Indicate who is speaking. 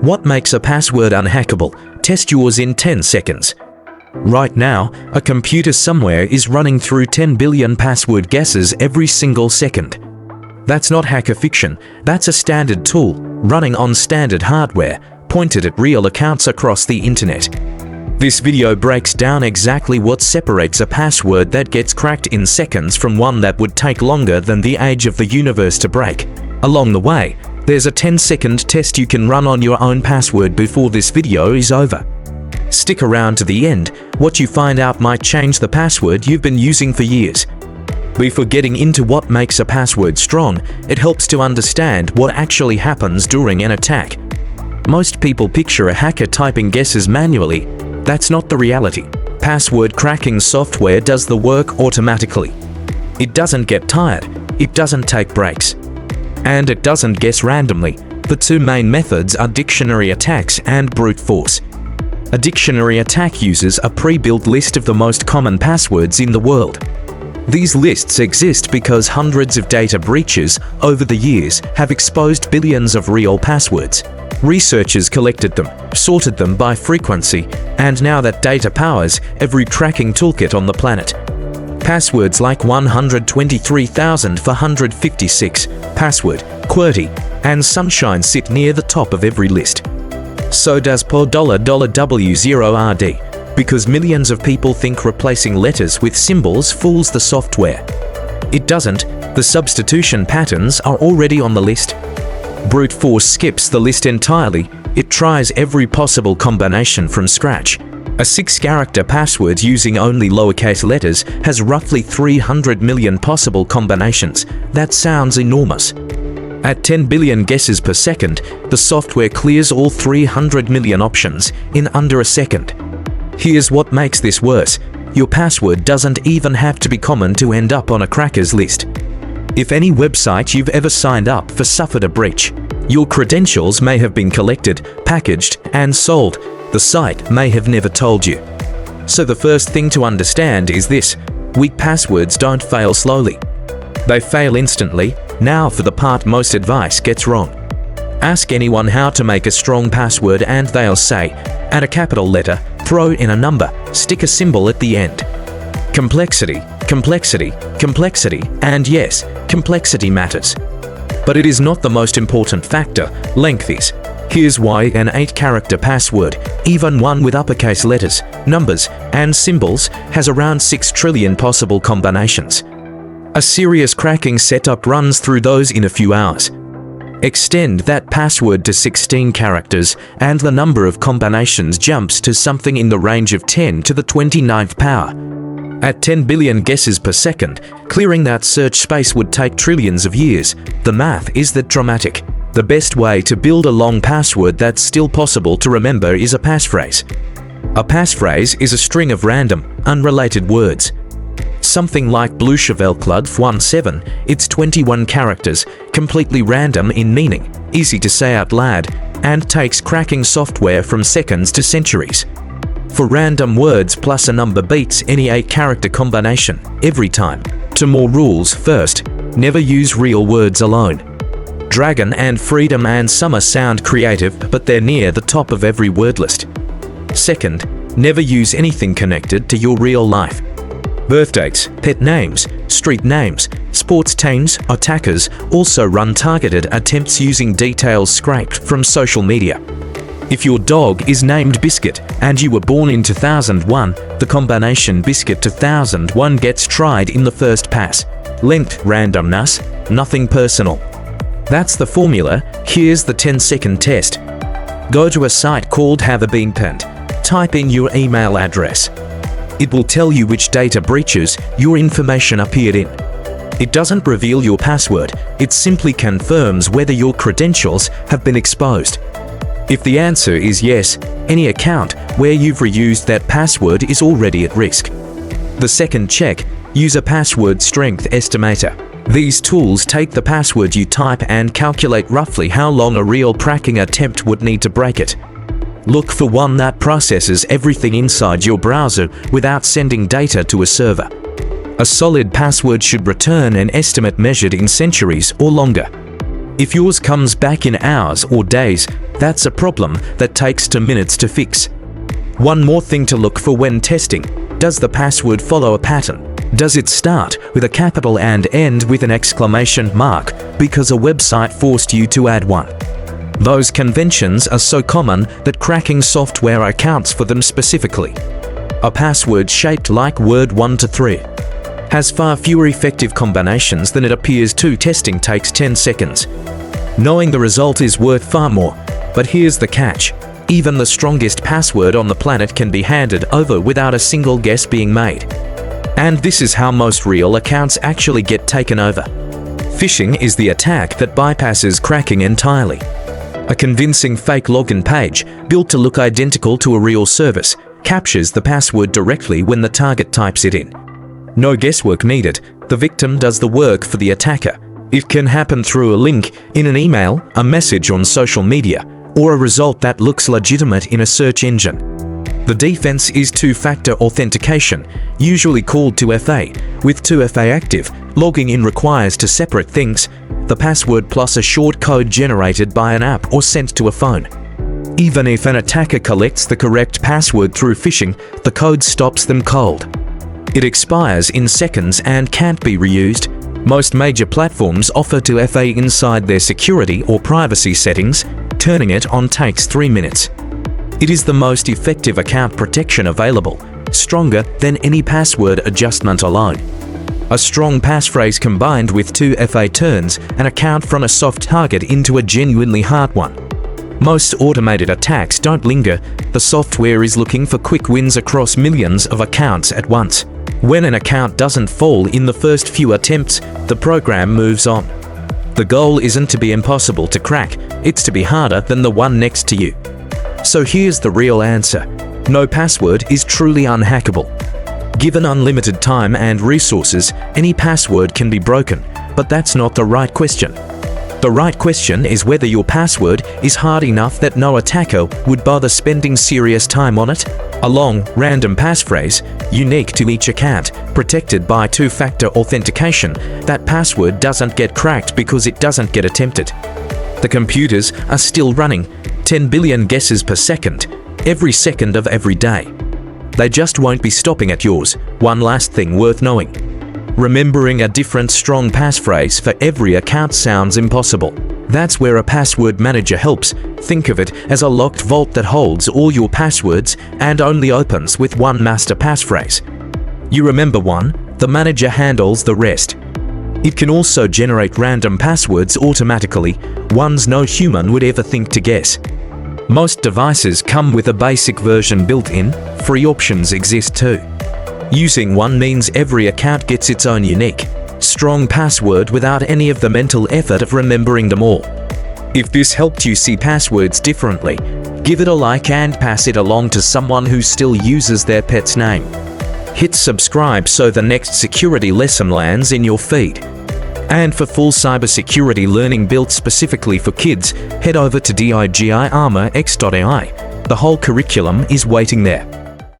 Speaker 1: What makes a password unhackable? Test yours in 10 seconds. Right now, a computer somewhere is running through 10 billion password guesses every single second. That's not hacker fiction, that's a standard tool, running on standard hardware, pointed at real accounts across the internet. This video breaks down exactly what separates a password that gets cracked in seconds from one that would take longer than the age of the universe to break. Along the way, there's a 10-second test you can run on your own password before this video is over. Stick around to the end, what you find out might change the password you've been using for years. Before getting into what makes a password strong, it helps to understand what actually happens during an attack. Most people picture a hacker typing guesses manually. That's not the reality. Password cracking software does the work automatically. It doesn't get tired, it doesn't take breaks, and it doesn't guess randomly. The two main methods are dictionary attacks and brute force. A dictionary attack uses a pre-built list of the most common passwords in the world. These lists exist because hundreds of data breaches over the years have exposed billions of real passwords. Researchers collected them, sorted them by frequency, and now that data powers every cracking toolkit on the planet. Passwords like 123,456, password, QWERTY, and Sunshine sit near the top of every list. So does $W0RD, because millions of people think replacing letters with symbols fools the software. It doesn't. The substitution patterns are already on the list. Brute force skips the list entirely. It tries every possible combination from scratch. A 6-character password using only lowercase letters has roughly 300 million possible combinations. That sounds enormous. At 10 billion guesses per second, the software clears all 300 million options in under a second. Here's what makes this worse. Your password doesn't even have to be common to end up on a cracker's list. If any website you've ever signed up for suffered a breach, your credentials may have been collected, packaged, and sold. The site may have never told you. So the first thing to understand is this: weak passwords don't fail slowly. They fail instantly. Now for the part most advice gets wrong. Ask anyone how to make a strong password and they'll say, add a capital letter, throw in a number, stick a symbol at the end. Complexity, complexity, complexity, and yes, complexity matters. But it is not the most important factor, length is. Here's why: an 8-character password, even one with uppercase letters, numbers, and symbols, has around 6 trillion possible combinations. A serious cracking setup runs through those in a few hours. Extend that password to 16 characters, and the number of combinations jumps to something in the range of 10 to the 29th power. At 10 billion guesses per second, clearing that search space would take trillions of years. The math is that dramatic. The best way to build a long password that's still possible to remember is a passphrase. A passphrase is a string of random, unrelated words. Something like Bluechevelklud17, it's 21 characters, completely random in meaning, easy to say out loud, and takes cracking software from seconds to centuries. For random words plus a number beats any 8-character combination, every time. To more rules: first, never use real words alone. Dragon and freedom and summer sound creative, but they're near the top of every word list. Second, never use anything connected to your real life. Birthdates, pet names, street names, sports teams. Attackers also run targeted attempts using details scraped from social media. If your dog is named Biscuit and you were born in 2001, the combination Biscuit to 1001 gets tried in the first pass. Length, randomness, nothing personal. That's the formula. Here's the 10-second test. Go to a site called Have I Been Pwned. Type in your email address. It will tell you which data breaches your information appeared in. It doesn't reveal your password, it simply confirms whether your credentials have been exposed. If the answer is yes, any account where you've reused that password is already at risk. The second check: use a password strength estimator. These tools take the password you type and calculate roughly how long a real cracking attempt would need to break it. Look for one that processes everything inside your browser without sending data to a server. A solid password should return an estimate measured in centuries or longer. If yours comes back in hours or days, that's a problem that takes 2 minutes to fix. One more thing to look for when testing: does the password follow a pattern? Does it start with a capital and end with an exclamation mark because a website forced you to add one? Those conventions are so common that cracking software accounts for them specifically. A password shaped like word 1 to 3 has far fewer effective combinations than it appears to. Testing takes 10 seconds. Knowing the result is worth far more, but here's the catch. Even the strongest password on the planet can be handed over without a single guess being made. And this is how most real accounts actually get taken over. Phishing is the attack that bypasses cracking entirely. A convincing fake login page, built to look identical to a real service, captures the password directly when the target types it in. No guesswork needed. The victim does the work for the attacker. It can happen through a link in an email, a message on social media, or a result that looks legitimate in a search engine. The defense is two-factor authentication, usually called 2FA. With 2FA active, logging in requires two separate things: the password plus a short code generated by an app or sent to a phone. Even if an attacker collects the correct password through phishing, the code stops them cold. It expires in seconds and can't be reused. Most major platforms offer 2FA inside their security or privacy settings. Turning it on takes 3 minutes. It is the most effective account protection available, stronger than any password adjustment alone. A strong passphrase combined with 2FA turns an account from a soft target into a genuinely hard one. Most automated attacks don't linger. The software is looking for quick wins across millions of accounts at once. When an account doesn't fall in the first few attempts, the program moves on. The goal isn't to be impossible to crack, it's to be harder than the one next to you. So here's the real answer: no password is truly unhackable. Given unlimited time and resources, any password can be broken, but that's not the right question. The right question is whether your password is hard enough that no attacker would bother spending serious time on it. A long, random passphrase, unique to each account, protected by two-factor authentication, that password doesn't get cracked because it doesn't get attempted. The computers are still running 10 billion guesses per second, every second of every day. They just won't be stopping at yours. One last thing worth knowing: remembering a different strong passphrase for every account sounds impossible. That's where a password manager helps. Think of it as a locked vault that holds all your passwords and only opens with one master passphrase. You remember one, the manager handles the rest. It can also generate random passwords automatically, ones no human would ever think to guess. Most devices come with a basic version built in. Free options exist too. Using one means every account gets its own unique, strong password without any of the mental effort of remembering them all. If this helped you see passwords differently, give it a like and pass it along to someone who still uses their pet's name. Hit subscribe so the next security lesson lands in your feed. And for full cybersecurity learning built specifically for kids, head over to DigiArmorX.ai. The whole curriculum is waiting there.